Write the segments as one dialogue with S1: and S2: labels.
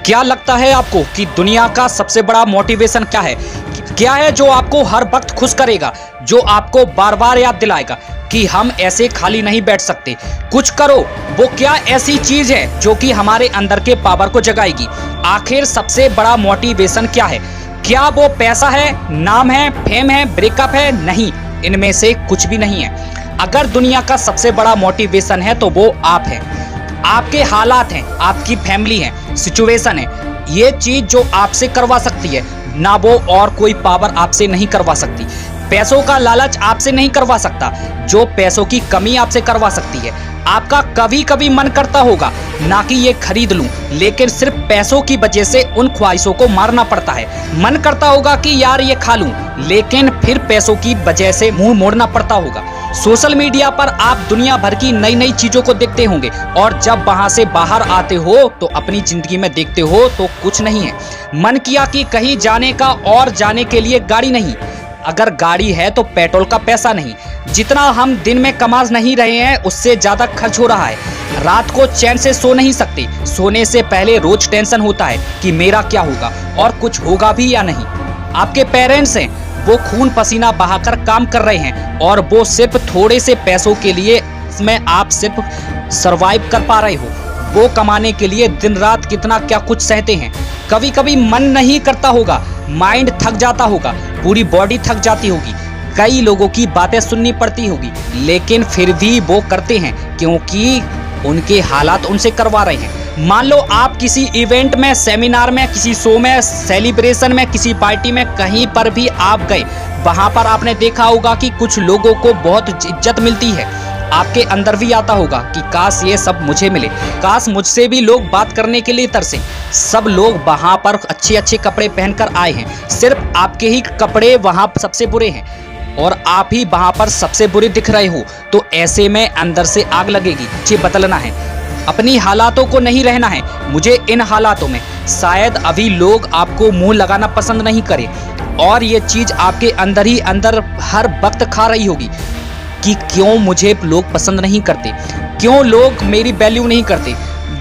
S1: क्या लगता है आपको कि दुनिया का सबसे बड़ा मोटिवेशन क्या है? क्या है जो आपको हर वक्त खुश करेगा, जो आपको बार बार याद दिलाएगा कि हम ऐसे खाली नहीं बैठ सकते, कुछ करो। वो क्या ऐसी चीज है जो कि हमारे अंदर के पावर को जगाएगी? आखिर सबसे बड़ा मोटिवेशन क्या है? क्या वो पैसा है, नाम है, फेम है, ब्रेकअप है? नहीं, इनमें से कुछ भी नहीं है। अगर दुनिया का सबसे बड़ा मोटिवेशन है तो वो आप हैं, आपके हालात हैं, आपकी फैमिली है, सिचुएशन है। ये चीज जो आपसे करवा सकती है ना, वो और कोई पावर आपसे नहीं करवा सकती। पैसों का लालच आपसे नहीं करवा सकता, जो पैसों की कमी आपसे करवा सकती है। आपका कभी कभी मन करता होगा ना कि ये खरीद लूं, लेकिन सिर्फ पैसों की वजह से उन ख्वाहिशों को मारना पड़ता है। मन करता होगा कि यार ये खा लूं, लेकिन फिर पैसों की वजह से मुंह मोड़ना पड़ता होगा। सोशल मीडिया पर आप दुनिया भर की नई नई चीजों को देखते होंगे, और जब वहां से बाहर आते हो तो अपनी जिंदगी में देखते हो तो कुछ नहीं है। मन किया कि कहीं जाने का, और जाने के लिए गाड़ी नहीं, अगर गाड़ी है तो पेट्रोल का पैसा नहीं। जितना हम दिन में कमा नहीं रहे हैं उससे ज्यादा खर्च हो रहा है। रात को चैन से सो नहीं सकते, सोने से पहले रोज टेंशन होता है कि मेरा क्या होगा और कुछ होगा भी या नहीं। आपके पेरेंट्स हैं, वो खून पसीना बहाकर काम कर रहे हैं, और वो सिर्फ थोड़े से पैसों के लिए इसमें आप सिर्फ सरवाइव कर पा रहे हो। वो कमाने के लिए दिन रात कितना क्या कुछ सहते हैं। कभी कभी मन नहीं करता होगा, माइंड थक जाता होगा, पूरी बॉडी थक जाती होगी, कई लोगों की बातें सुननी पड़ती होगी, लेकिन फिर भी वो करते हैं क्योंकि उनके हालात उनसे करवा रहे हैं। मान लो आप किसी इवेंट में, सेमिनार में, किसी शो में, सेलिब्रेशन में, किसी पार्टी में, कहीं पर भी आप गए, वहां पर आपने देखा होगा कि कुछ लोगों को बहुत इज्जत मिलती है। आपके अंदर भी आता होगा कि काश ये सब मुझे मिले, काश मुझसे भी लोग बात करने के लिए तरसे। सब लोग वहां पर अच्छे अच्छे कपड़े पहनकर आए हैं, सिर्फ आपके ही कपड़े वहां सबसे बुरे हैं और आप ही वहां पर सबसे बुरे दिख रहे हो। तो ऐसे में अंदर से आग लगेगी। मुझे बदलना है, अपनी हालातों को नहीं रहना है। मुझे इन हालातों में शायद अभी लोग आपको मुंह लगाना पसंद नहीं करें, और ये चीज आपके अंदर ही अंदर हर वक्त खा रही होगी कि क्यों मुझे लोग पसंद नहीं करते, क्यों लोग मेरी वैल्यू नहीं करते।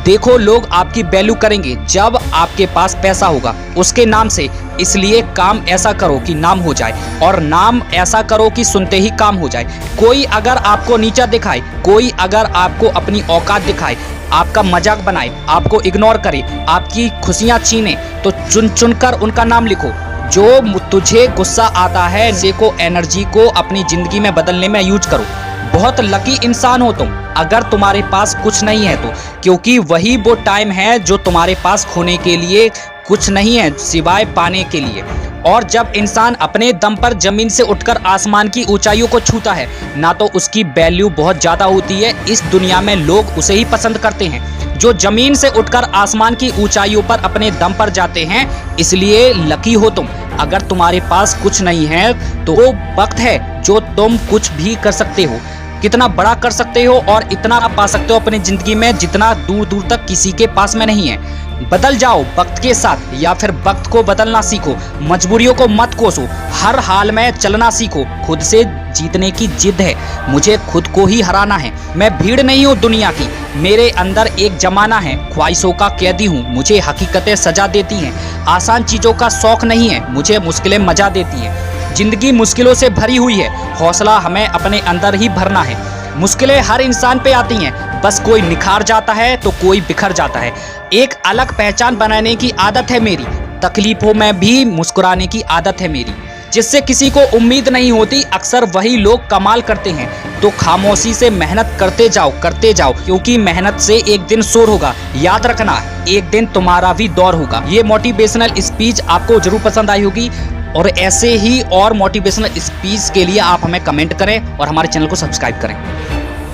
S1: देखो, लोग आपकी वैल्यू करेंगे जब आपके पास पैसा होगा, उसके नाम से। इसलिए काम ऐसा करो कि नाम हो जाए, और नाम ऐसा करो कि सुनते ही काम हो जाए। कोई अगर आपको नीचा दिखाए, कोई अगर आपको अपनी औकात दिखाए, आपका मजाक बनाए, आपको इग्नोर करे, आपकी खुशियां छीने, तो चुन चुन कर उनका नाम लिखो। जो तुझे गुस्सा आता है, इसे को एनर्जी को अपनी जिंदगी में बदलने में यूज करो। बहुत लकी इंसान हो तुम अगर तुम्हारे पास कुछ नहीं है तो, क्योंकि वही वो टाइम है जो तुम्हारे पास खोने के लिए कुछ नहीं है सिवाय पाने के लिए। और जब इंसान अपने दम पर जमीन से उठकर आसमान की ऊंचाइयों को छूता है ना, तो उसकी वैल्यू बहुत ज्यादा होती है। इस दुनिया में लोग उसे ही पसंद करते हैं जो जमीन से उठकर आसमान की ऊंचाइयों पर अपने दम पर जाते हैं। इसलिए लकी हो तुम अगर तुम्हारे पास कुछ नहीं है तो वो वक्त है जो तुम कुछ भी कर सकते हो, कितना बड़ा कर सकते हो और इतना पा सकते हो अपनी जिंदगी में जितना दूर दूर तक किसी के पास में नहीं है। बदल जाओ वक्त के साथ, या फिर वक्त को बदलना सीखो। मजबूरियों को मत कोसो, हर हाल में चलना सीखो। खुद से जीतने की जिद है, मुझे खुद को ही हराना है। मैं भीड़ नहीं हूँ दुनिया की, मेरे अंदर एक जमाना है। ख्वाहिशों का कैदी हूँ, मुझे हकीकतें सजा देती हैं। आसान चीजों का शौक नहीं है, मुझे मुश्किलें मजा देती हैं। जिंदगी मुश्किलों से भरी हुई है, हौसला हमें अपने अंदर ही भरना है। मुश्किलें हर इंसान पे आती हैं, बस कोई निखार जाता है तो कोई बिखर जाता है। एक अलग पहचान बनाने की आदत है मेरी, तकलीफों में भी मुस्कुराने की आदत है मेरी। जिससे किसी को उम्मीद नहीं होती, अक्सर वही लोग कमाल करते हैं। तो खामोशी से मेहनत करते जाओ, क्योंकि मेहनत से एक दिन शोर होगा। याद रखना, एक दिन तुम्हारा भी दौर होगा। ये मोटिवेशनल स्पीच आपको जरूर पसंद आई होगी, और ऐसे ही और मोटिवेशनल स्पीच के लिए आप हमें कमेंट करें और हमारे चैनल को सब्सक्राइब करें।